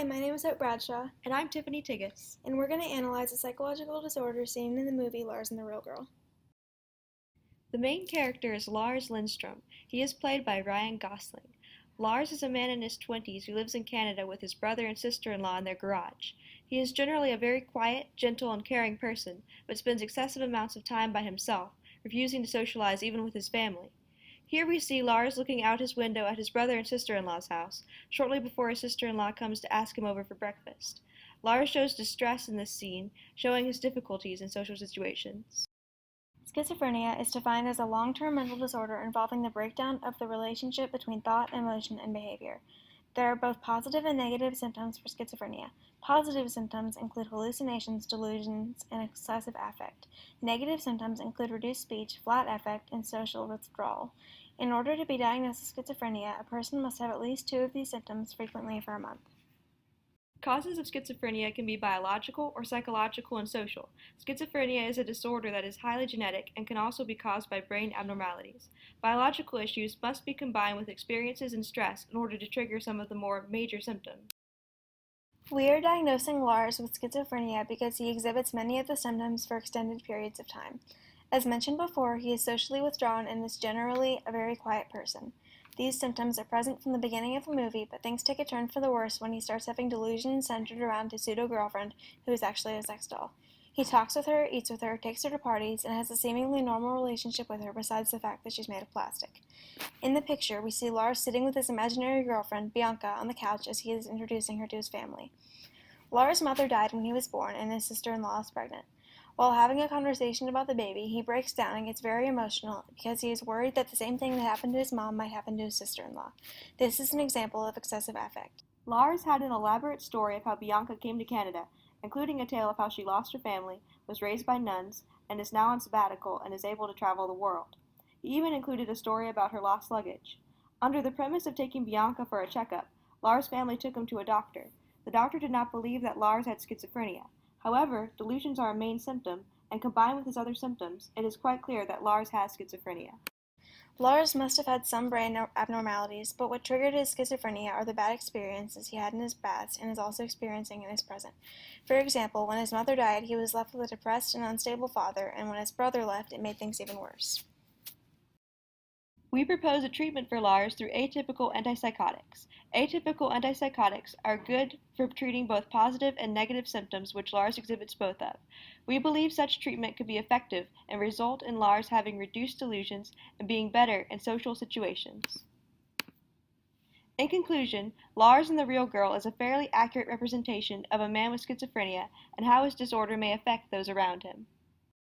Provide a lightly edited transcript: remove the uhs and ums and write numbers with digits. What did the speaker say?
Hi, my name is Hope Bradshaw, And I'm Tiffany Tigas. and we're going to analyze a psychological disorder seen in the movie Lars and the Real Girl. The main character is Lars Lindstrom. He is played by Ryan Gosling. Lars is a man in his 20s who lives in Canada with his brother and sister-in-law in their garage. He is generally a very quiet, gentle, and caring person, but spends excessive amounts of time by himself, refusing to socialize even with his family. Here we see Lars looking out his window at his brother and sister-in-law's house, shortly before his sister-in-law comes to ask him over for breakfast. Lars shows distress in this scene, showing his difficulties in social situations. Schizophrenia is defined as a long-term mental disorder involving the breakdown of the relationship between thought, emotion, and behavior. There are both positive and negative symptoms for schizophrenia. Positive symptoms include hallucinations, delusions, and excessive affect. Negative symptoms include reduced speech, flat affect, and social withdrawal. In order to be diagnosed with schizophrenia, a person must have at least 2 of these symptoms frequently for a month. Causes of schizophrenia can be biological or psychological and social. Schizophrenia is a disorder that is highly genetic and can also be caused by brain abnormalities. Biological issues must be combined with experiences and stress in order to trigger some of the more major symptoms. We are diagnosing Lars with schizophrenia because he exhibits many of the symptoms for extended periods of time. As mentioned before, he is socially withdrawn and is generally a very quiet person. These symptoms are present from the beginning of the movie, but things take a turn for the worse when he starts having delusions centered around his pseudo-girlfriend, who is actually a sex doll. He talks with her, eats with her, takes her to parties, and has a seemingly normal relationship with her besides the fact that she's made of plastic. In the picture, we see Lars sitting with his imaginary girlfriend, Bianca, on the couch as he is introducing her to his family. Lars' mother died when he was born, and his sister-in-law is pregnant. While having a conversation about the baby, he breaks down and gets very emotional because he is worried that the same thing that happened to his mom might happen to his sister-in-law. This is an example of excessive affect. Lars had an elaborate story of how Bianca came to Canada, including a tale of how she lost her family, was raised by nuns, and is now on sabbatical and is able to travel the world. He even included a story about her lost luggage. Under the premise of taking Bianca for a checkup, Lars' family took him to a doctor. The doctor did not believe that Lars had schizophrenia. However, delusions are a main symptom, and combined with his other symptoms, it is quite clear that Lars has schizophrenia. Lars must have had some brain abnormalities, but what triggered his schizophrenia are the bad experiences he had in his past and is also experiencing in his present. For example, when his mother died, he was left with a depressed and unstable father, and when his brother left, it made things even worse. We propose a treatment for Lars through atypical antipsychotics. Atypical antipsychotics are good for treating both positive and negative symptoms which Lars exhibits both of. We believe such treatment could be effective and result in Lars having reduced delusions and being better in social situations. In conclusion, Lars and the Real Girl is a fairly accurate representation of a man with schizophrenia and how his disorder may affect those around him.